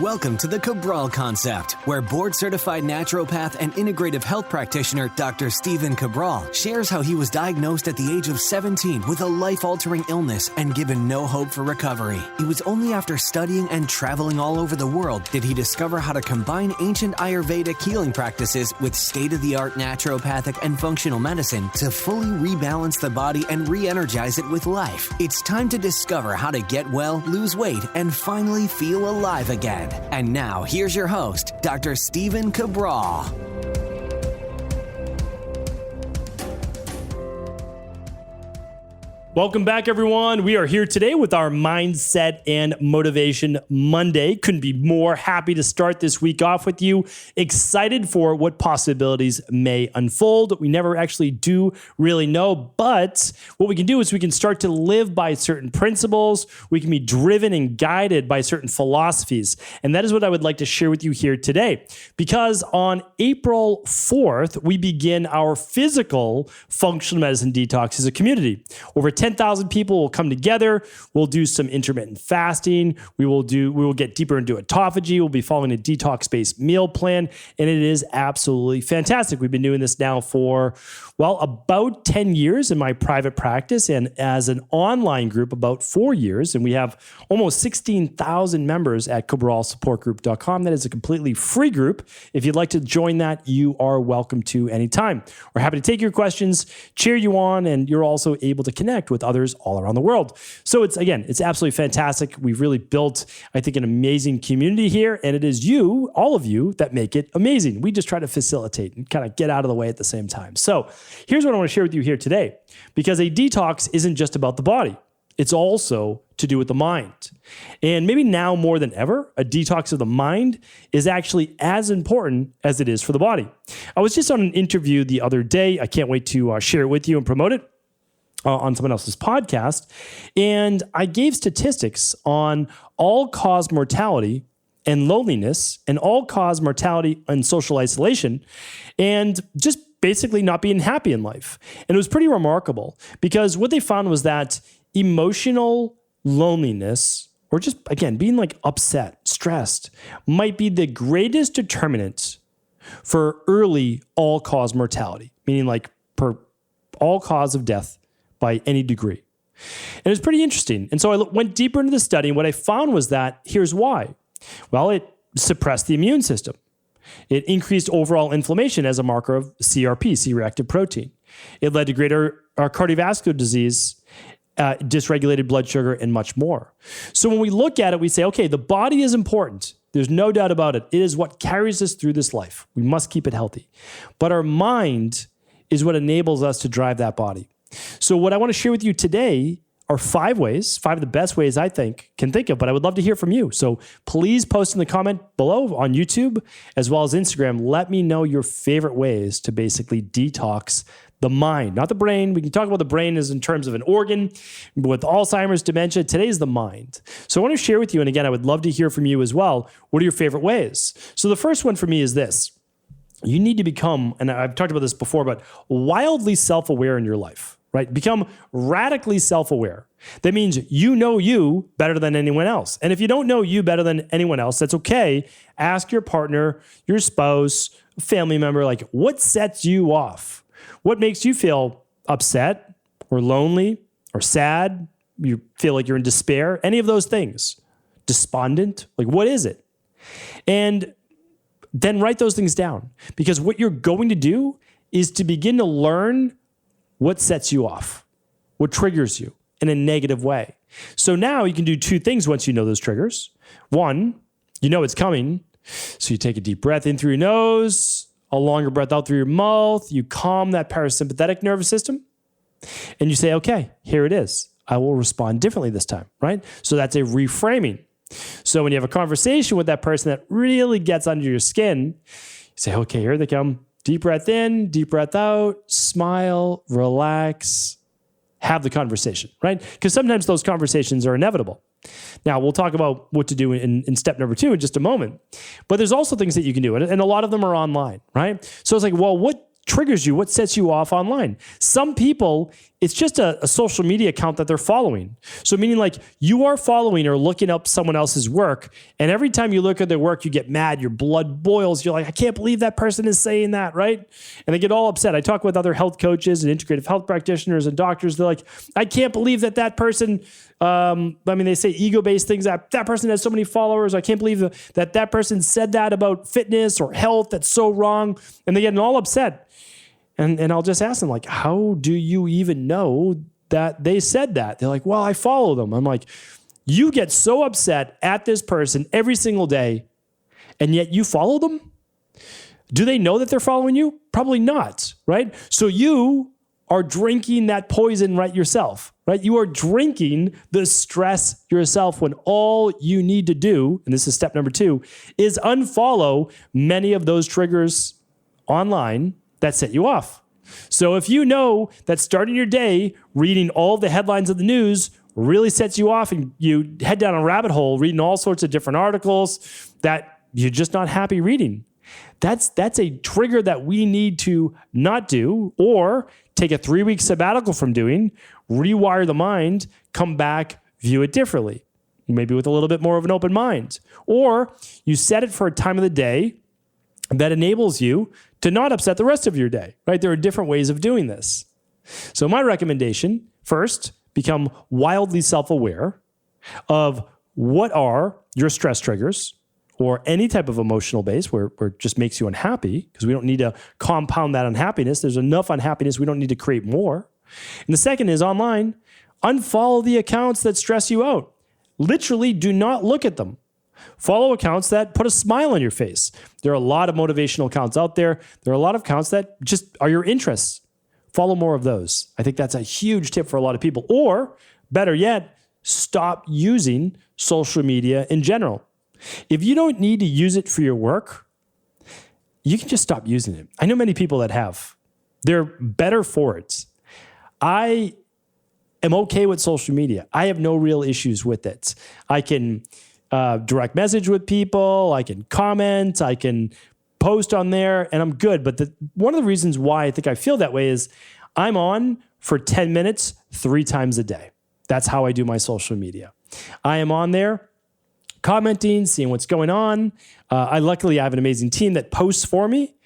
Welcome to the Cabral Concept, where board-certified naturopath and integrative health practitioner Dr. Stephen Cabral shares how he was diagnosed at the age of 17 with a life-altering illness and given no hope for recovery. It was only after studying and traveling all over the world did he discover how to combine ancient Ayurvedic healing practices with state-of-the-art naturopathic and functional medicine to fully rebalance the body and re-energize it with life. It's time to discover how to get well, lose weight, and finally feel alive again. And now, here's your host, Dr. Stephen Cabral. Welcome back, everyone. We are here today with our Mindset and Motivation Monday. Couldn't be more happy to start this week off with you. Excited for what possibilities may unfold. We never actually do really know, but what we can do is we can start to live by certain principles. We can be driven and guided by certain philosophies. And that is what I would like to share with you here today. Because on April 4th, we begin our physical functional medicine detox as a community. Over 10,000 people will come together. We'll do some intermittent fasting. We will get deeper into autophagy. We'll be following a detox-based meal plan, and it is absolutely fantastic. We've been doing this now for, about 10 years in my private practice, and as an online group, about 4 years. And we have almost 16,000 members at cabralsupportgroup.com. That is a completely free group. If you'd like to join that, you are welcome to anytime. We're happy to take your questions, cheer you on, and you're also able to connect with others all around the world. So it's absolutely fantastic. We've really built, I think, an amazing community here, and it is you, all of you, that make it amazing. We just try to facilitate and kind of get out of the way at the same time. So here's what I want to share with you here today, because a detox isn't just about the body. It's also to do with the mind. And maybe now more than ever, a detox of the mind is actually as important as it is for the body. I was just on an interview the other day. I can't wait to share it with you and promote it on someone else's podcast. And I gave statistics on all-cause mortality and loneliness and all-cause mortality and social isolation and just basically not being happy in life. And it was pretty remarkable because what they found was that emotional loneliness, or just, again, being like upset, stressed, might be the greatest determinant for early all-cause mortality, meaning like per all cause of death by any degree. And it was pretty interesting. And so I went deeper into the study, and what I found was that here's why. Well, it suppressed the immune system. It increased overall inflammation as a marker of CRP, C-reactive protein. It led to greater cardiovascular disease, dysregulated blood sugar, and much more. So when we look at it, we say, okay, the body is important. There's no doubt about it. It is what carries us through this life. We must keep it healthy. But our mind is what enables us to drive that body. So what I want to share with you today are 5 of the best ways I can think of, but I would love to hear from you. So please post in the comment below on YouTube as well as Instagram. Let me know your favorite ways to basically detox the mind, not the brain. We can talk about the brain as in terms of an organ with Alzheimer's, dementia. Today's the mind. So I want to share with you, and again, I would love to hear from you as well. What are your favorite ways? So the first one for me is this. You need to become, and I've talked about this before, but wildly self-aware in your life. Right? Become radically self-aware. That means you know you better than anyone else. And if you don't know you better than anyone else, that's okay. Ask your partner, your spouse, a family member, like, what sets you off? What makes you feel upset or lonely or sad? You feel like you're in despair? Any of those things? Despondent? Like, what is it? And then write those things down, because what you're going to do is to begin to learn what sets you off, what triggers you in a negative way. So now you can do 2 things once you know those triggers. 1, you know it's coming. So you take a deep breath in through your nose, a longer breath out through your mouth. You calm that parasympathetic nervous system. And you say, okay, here it is. I will respond differently this time, right? So that's a reframing. So when you have a conversation with that person that really gets under your skin, you say, okay, here they come. Deep breath in, deep breath out, smile, relax, have the conversation, right? Because sometimes those conversations are inevitable. Now, we'll talk about what to do in step number 2 in just a moment. But there's also things that you can do, and a lot of them are online, right? So it's like, well, what triggers you? What sets you off online? Some people it's just a social media account that they're following. So meaning like you are following or looking up someone else's work, and every time you look at their work, you get mad, your blood boils. You're like, I can't believe that person is saying that, right? And they get all upset. I talk with other health coaches and integrative health practitioners and doctors. They're like, I can't believe that person, they say ego-based things, that person has so many followers. I can't believe that person said that about fitness or health. That's so wrong. And they get all upset. And I'll just ask them, like, how do you even know that they said that? They're like, well, I follow them. I'm like, you get so upset at this person every single day, and yet you follow them? Do they know that they're following you? Probably not, right? So you are drinking that poison right yourself, right? You are drinking the stress yourself when all you need to do, and this is step number 2, is unfollow many of those triggers online that set you off. So if you know that starting your day reading all the headlines of the news really sets you off and you head down a rabbit hole reading all sorts of different articles that you're just not happy reading, that's a trigger that we need to not do, or take a 3-week sabbatical from doing, rewire the mind, come back, view it differently, maybe with a little bit more of an open mind. Or you set it for a time of the day that enables you to not upset the rest of your day, right? There are different ways of doing this. So my recommendation, first, become wildly self-aware of what are your stress triggers or any type of emotional base where it just makes you unhappy, because we don't need to compound that unhappiness. There's enough unhappiness. We don't need to create more. And the second is online, unfollow the accounts that stress you out. Literally do not look at them. Follow accounts that put a smile on your face. There are a lot of motivational accounts out there. There are a lot of accounts that just are your interests. Follow more of those. I think that's a huge tip for a lot of people. Or better yet, stop using social media in general. If you don't need to use it for your work, you can just stop using it. I know many people that have. They're better for it. I am okay with social media. I have no real issues with it. I can direct message with people, I can comment, I can post on there, and I'm good. But one of the reasons why I think I feel that way is I'm on for 10 minutes 3 times a day. That's how I do my social media. I am on there commenting, seeing what's going on. Luckily, I have an amazing team that posts for me.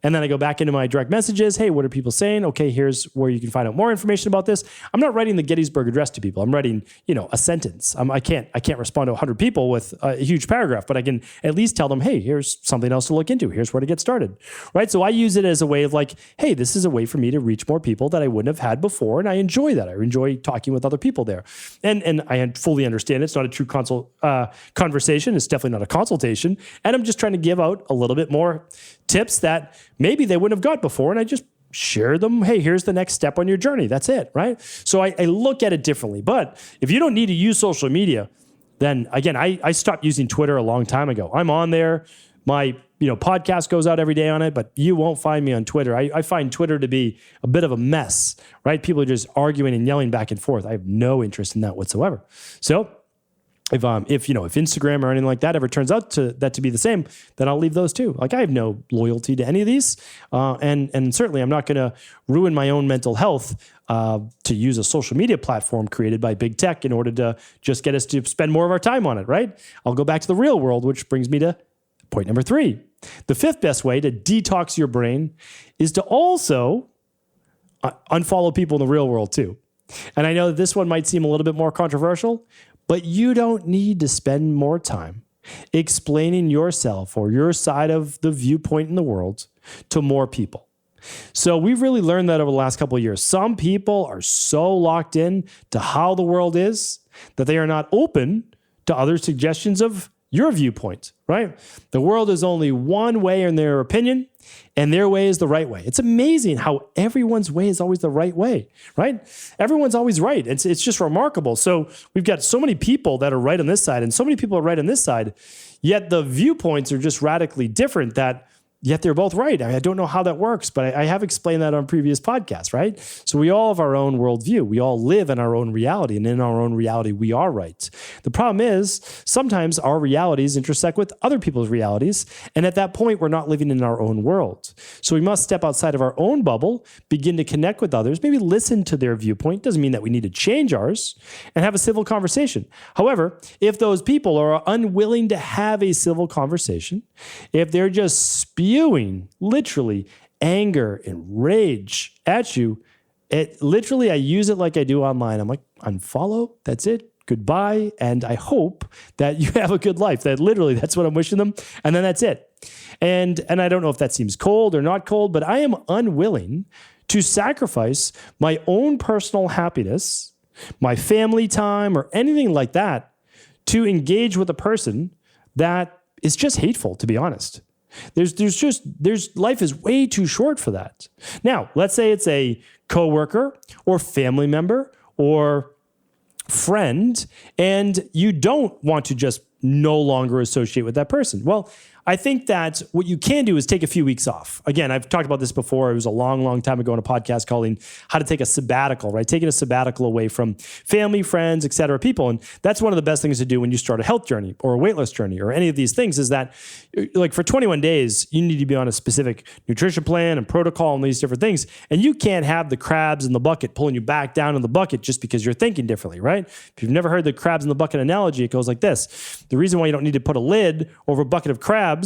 And then I go back into my direct messages. Hey, what are people saying? Okay, here's where you can find out more information about this. I'm not writing the Gettysburg Address to people. I'm writing, a sentence. I can't respond to 100 people with a huge paragraph, but I can at least tell them, hey, here's something else to look into. Here's where to get started, right? So I use it as a way of like, hey, this is a way for me to reach more people that I wouldn't have had before, and I enjoy that. I enjoy talking with other people there, and I fully understand it's not a true conversation. It's definitely not a consultation, and I'm just trying to give out a little bit more tips that maybe they wouldn't have got before, and I just share them. Hey, here's the next step on your journey. That's it, right? So I look at it differently. But if you don't need to use social media, then again, I stopped using Twitter a long time ago. I'm on there. My podcast goes out every day on it, but you won't find me on Twitter. I find Twitter to be a bit of a mess, right? People are just arguing and yelling back and forth. I have no interest in that whatsoever. So if Instagram or anything like that ever turns out to be the same, then I'll leave those too. Like, I have no loyalty to any of these. And certainly I'm not going to ruin my own mental health to use a social media platform created by big tech in order to just get us to spend more of our time on it, right? I'll go back to the real world, which brings me to point number 3. The 5th best way to detox your brain is to also unfollow people in the real world too. And I know that this one might seem a little bit more controversial, but you don't need to spend more time explaining yourself or your side of the viewpoint in the world to more people. So we've really learned that over the last couple of years. Some people are so locked in to how the world is that they are not open to other suggestions of your viewpoint, right? The world is only one way in their opinion, and their way is the right way. It's amazing how everyone's way is always the right way, right? Everyone's always right. It's just remarkable. So we've got so many people that are right on this side, and so many people are right on this side, yet the viewpoints are just radically different that yet they're both right. I don't know how that works, but I have explained that on previous podcasts, right? So we all have our own worldview. We all live in our own reality, and in our own reality, we are right. The problem is sometimes our realities intersect with other people's realities, and at that point, we're not living in our own world. So we must step outside of our own bubble, begin to connect with others, maybe listen to their viewpoint. Doesn't mean that we need to change ours, and have a civil conversation. However, if those people are unwilling to have a civil conversation, if they're just spewing literally anger and rage at you, I use it like I do online. I'm like, unfollow, that's it, goodbye, and I hope that you have a good life. That's what I'm wishing them, and then that's it. And I don't know if that seems cold or not cold, but I am unwilling to sacrifice my own personal happiness, my family time, or anything like that to engage with a person that is just hateful, to be honest. Life is way too short for that. Now, let's say it's a coworker or family member or friend, and you don't want to just no longer associate with that person. Well, I think that what you can do is take a few weeks off. Again, I've talked about this before. It was a long, long time ago on a podcast calling How to Take a Sabbatical, right? Taking a sabbatical away from family, friends, et cetera, people. And that's one of the best things to do when you start a health journey or a weight loss journey or any of these things is that like for 21 days, you need to be on a specific nutrition plan and protocol and these different things. And you can't have the crabs in the bucket pulling you back down in the bucket just because you're thinking differently, right? If you've never heard the crabs in the bucket analogy, it goes like this. The reason why you don't need to put a lid over a bucket of crabs,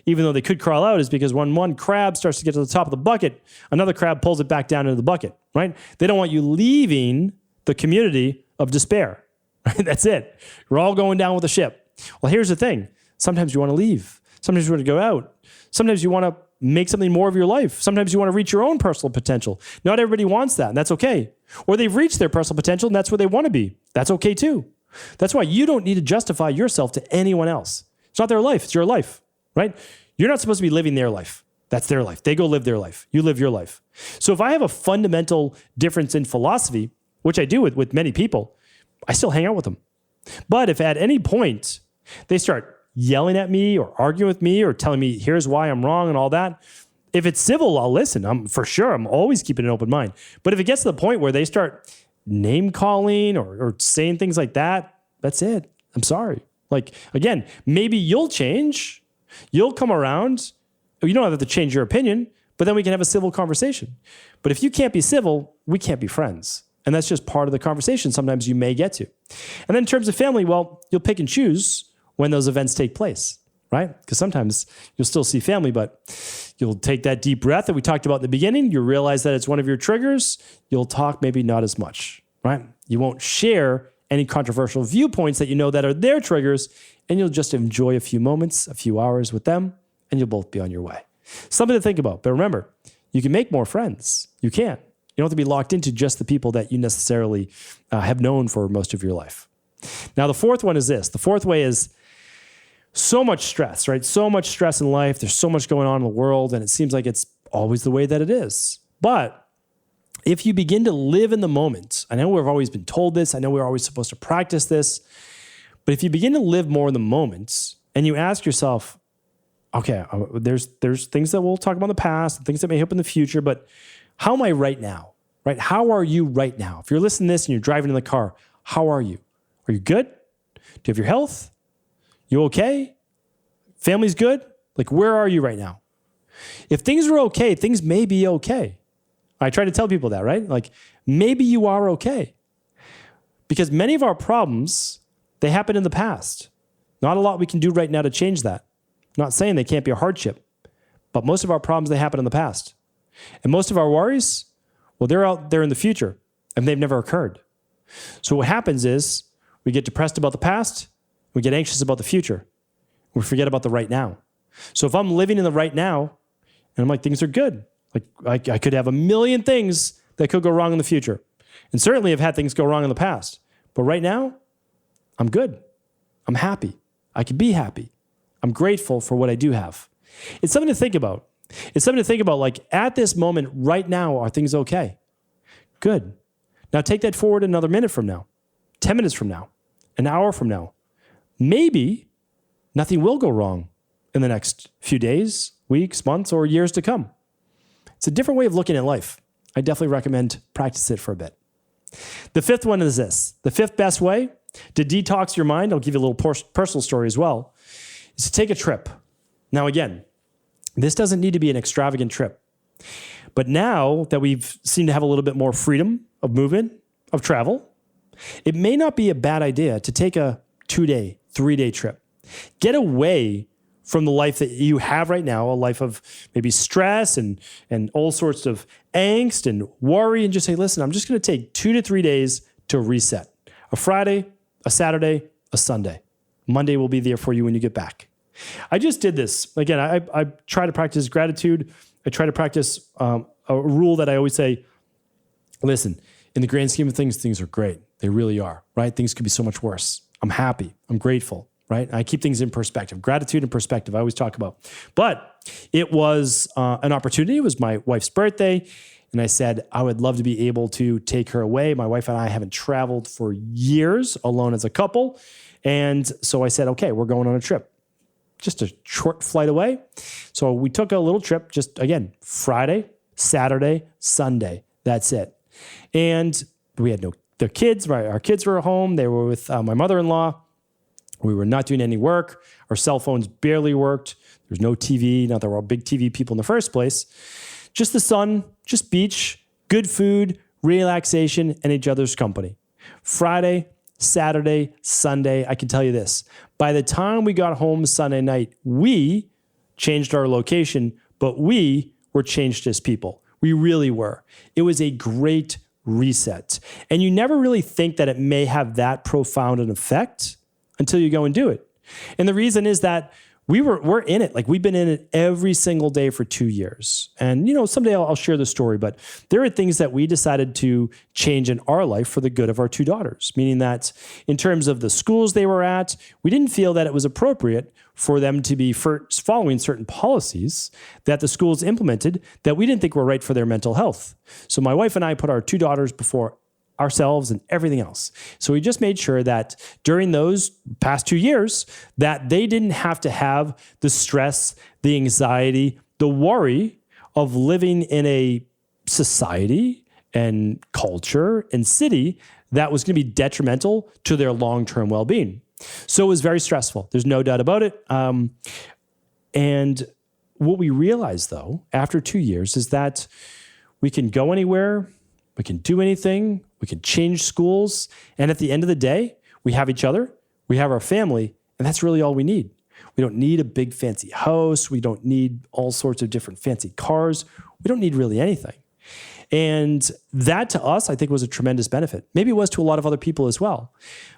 even though they could crawl out, is because when one crab starts to get to the top of the bucket, another crab pulls it back down into the bucket, right? They don't want you leaving the community of despair. Right? That's it. We're all going down with the ship. Well, here's the thing. Sometimes you want to leave. Sometimes you want to go out. Sometimes you want to make something more of your life. Sometimes you want to reach your own personal potential. Not everybody wants that, and that's okay. Or they've reached their personal potential, and that's where they want to be. That's okay too. That's why you don't need to justify yourself to anyone else. It's not their life. It's your life, right? You're not supposed to be living their life. That's their life. They go live their life. You live your life. So if I have a fundamental difference in philosophy, which I do with many people, I still hang out with them. But if at any point they start yelling at me or arguing with me or telling me, here's why I'm wrong and all that, if it's civil, I'll listen. I'm always keeping an open mind. But if it gets to the point where they start name calling or saying things like that, that's it. I'm sorry. Like, again, maybe you'll change. You'll come around. You don't have to change your opinion, but then we can have a civil conversation. But if you can't be civil, we can't be friends. And that's just part of the conversation sometimes you may get to. And then in terms of family, well, you'll pick and choose when those events take place, right? Because sometimes you'll still see family, but you'll take that deep breath that we talked about in the beginning. You realize that it's one of your triggers. You'll talk maybe not as much, right? You won't share any controversial viewpoints that you know that are their triggers, and you'll just enjoy a few moments, a few hours with them, and you'll both be on your way. Something to think about. But remember, you can make more friends. You can. You don't have to be locked into just the people that you necessarily have known for most of your life. Now, the fourth one is this. The fourth way is so much stress, right? So much stress in life. There's so much going on in the world, and it seems like it's always the way that it is. But if you begin to live in the moment, I know we've always been told this, I know we're always supposed to practice this, but if you begin to live more in the moment and you ask yourself, okay, there's things that we'll talk about in the past, things that may happen in the future, but how am I right now, right? How are you right now? If you're listening to this and you're driving in the car, how are you? Are you good? Do you have your health? You okay? Family's good? Like, where are you right now? If things are okay, things may be okay. I try to tell people that, right? Like, maybe you are okay. Because many of our problems, they happened in the past. Not a lot we can do right now to change that. I'm not saying they can't be a hardship, but most of our problems, they happen in the past. And most of our worries, well, they're out there in the future, and they've never occurred. So what happens is we get depressed about the past, we get anxious about the future, we forget about the right now. So if I'm living in the right now, and I'm like, things are good, like I could have a million things that could go wrong in the future. And certainly I've had things go wrong in the past. But right now, I'm good. I'm happy. I can be happy. I'm grateful for what I do have. It's something to think about. It's something to think about, like, at this moment, right now, are things okay? Good. Now take that forward another minute from now, 10 minutes from now, an hour from now. Maybe nothing will go wrong in the next few days, weeks, months, or years to come. It's a different way of looking at life. I definitely recommend practice it for a bit. The fifth one is this. The fifth best way to detox your mind, I'll give you a little personal story as well, is to take a trip. Now, again, this doesn't need to be an extravagant trip. But now that we've seemed to have a little bit more freedom of movement, of travel, it may not be a bad idea to take a 2-day, 3-day trip. Get away from the life that you have right now, a life of maybe stress and all sorts of angst and worry, and just say, listen, I'm just going to take 2 to 3 days to reset. A Friday, a Saturday, a Sunday. Monday will be there for you when you get back. I just did this. Again, I try to practice gratitude. I try to practice a rule that I always say, listen, in the grand scheme of things, things are great. They really are, right? Things could be so much worse. I'm happy. I'm grateful, right? I keep things in perspective. Gratitude and perspective, I always talk about. But it was an opportunity. It was my wife's birthday. And I said, I would love to be able to take her away. My wife and I haven't traveled for years alone as a couple. And so I said, okay, we're going on a trip. Just a short flight away. So we took a little trip, just again, Friday, Saturday, Sunday. That's it. And we had the kids, right? Our kids were at home. They were with my mother-in-law. We were not doing any work. Our cell phones barely worked. There's no TV. Not that we're all big TV people in the first place. Just the sun, just beach, good food, relaxation, and each other's company. Friday, Saturday, Sunday, I can tell you this. By the time we got home Sunday night, we changed our location, but we were changed as people. We really were. It was a great reset. And you never really think that it may have that profound an effect until you go and do it. And the reason is that we're in it. Like, we've been in it every single day for 2 years. And, someday I'll share the story, but there are things that we decided to change in our life for the good of our 2 daughters, meaning that in terms of the schools they were at, we didn't feel that it was appropriate for them to be following certain policies that the schools implemented that we didn't think were right for their mental health. So my wife and I put our 2 daughters before ourselves and everything else. So we just made sure that during those past 2 years that they didn't have to have the stress, the anxiety, the worry of living in a society and culture and city that was going to be detrimental to their long-term well-being. So it was very stressful. There's no doubt about it. And what we realized, though, after 2 years is that we can go anywhere, we can do anything, we can change schools, and at the end of the day, we have each other, we have our family, and that's really all we need. We don't need a big fancy house, we don't need all sorts of different fancy cars, we don't need really anything. And that to us, I think, was a tremendous benefit. Maybe it was to a lot of other people as well.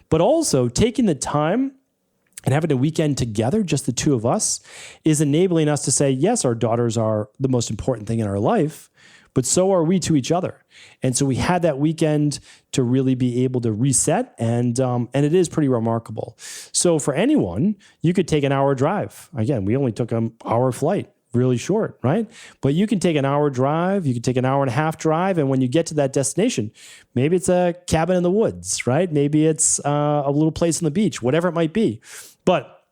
But also taking the time and having a weekend together, just the 2 of us, is enabling us to say, yes, our daughters are the most important thing in our life, but so are we to each other. And so we had that weekend to really be able to reset, and it is pretty remarkable. So for anyone, you could take an hour drive. Again, we only took an hour flight, really short, right? But you can take an hour drive, you can take an hour and a half drive, and when you get to that destination, maybe it's a cabin in the woods, right? Maybe it's a little place on the beach, whatever it might be. But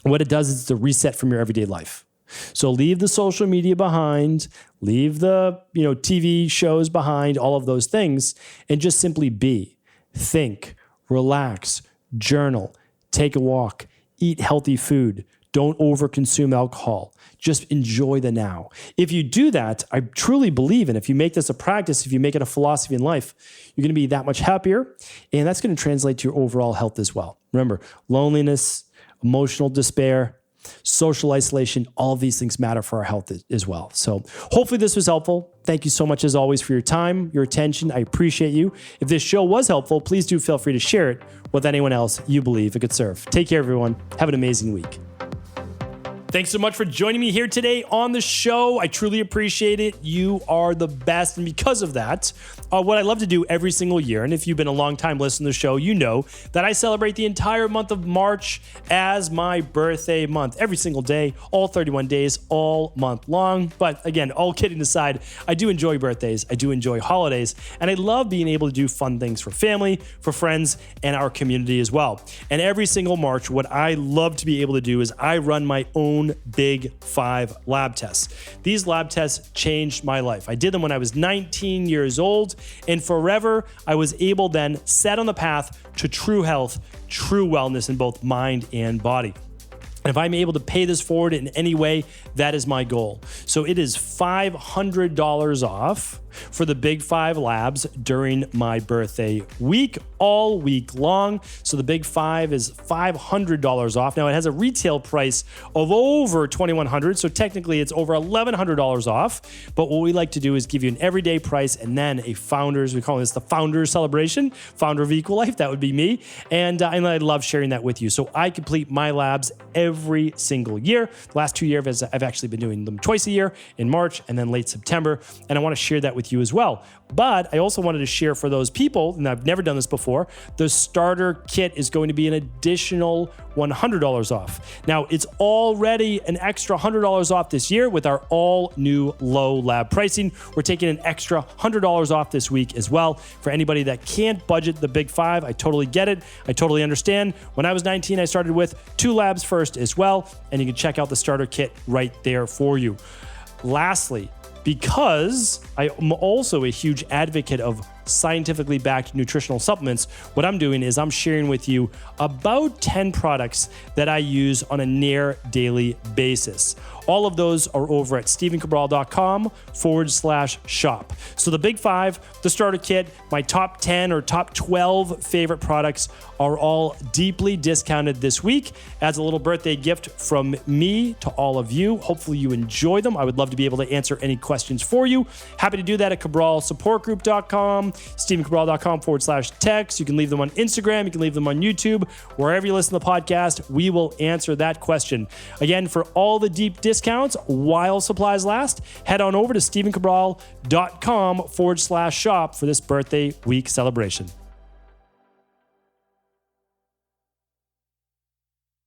what it does is it's a reset from your everyday life. So leave the social media behind, leave the TV shows behind, all of those things, and just simply be. Think, relax, journal, take a walk, eat healthy food, don't overconsume alcohol. Just enjoy the now. If you do that, I truly believe, and if you make this a practice, if you make it a philosophy in life, you're going to be that much happier, and that's going to translate to your overall health as well. Remember, loneliness, emotional despair, social isolation, all of these things matter for our health as well. So hopefully this was helpful. Thank you so much as always for your time, your attention. I appreciate you. If this show was helpful, please do feel free to share it with anyone else you believe it could serve. Take care, everyone. Have an amazing week. Thanks so much for joining me here today on the show. I truly appreciate it. You are the best. And because of that, what I love to do every single year, and if you've been a long time listener to the show, you know that I celebrate the entire month of March as my birthday month. Every single day, all 31 days, all month long. But again, all kidding aside, I do enjoy birthdays. I do enjoy holidays. And I love being able to do fun things for family, for friends, and our community as well. And every single March, what I love to be able to do is I run my own own Big 5 lab tests. These lab tests changed my life. I did them when I was 19 years old, and forever I was able then set on the path to true health, true wellness in both mind and body. And if I'm able to pay this forward in any way, that is my goal. So it is $500 off for the Big 5 labs during my birthday week, all week long. So the Big 5 is $500 off. Now it has a retail price of over $2,100. So technically it's over $1,100 off. But what we like to do is give you an everyday price and then a founders, we call this the founders celebration, founder of Equal Life. That would be me. And I love sharing that with you. So I complete my labs every single year. The last 2 years, I've actually been doing them twice a year in March and then late September. And I want to share that with you as well. But I also wanted to share for those people, and I've never done this before, the starter kit is going to be an additional $100 off. Now, it's already an extra $100 off this year with our all new low lab pricing. We're taking an extra $100 off this week as well. For anybody that can't budget the Big 5, I totally get it. I totally understand. When I was 19, I started with 2 labs first as well, and you can check out the starter kit right there for you. Lastly, because I am also a huge advocate of scientifically backed nutritional supplements, what I'm doing is I'm sharing with you about 10 products that I use on a near daily basis. All of those are over at stevencabral.com/shop. So the Big 5, the starter kit, my top 10 or top 12 favorite products are all deeply discounted this week as a little birthday gift from me to all of you. Hopefully you enjoy them. I would love to be able to answer any questions for you. Happy to do that at cabralsupportgroup.com, stevencabral.com/text. You can leave them on Instagram. You can leave them on YouTube. Wherever you listen to the podcast, we will answer that question. Again, for all the deep discounts while supplies last, head on over to stevencabral.com/shop for this birthday week celebration.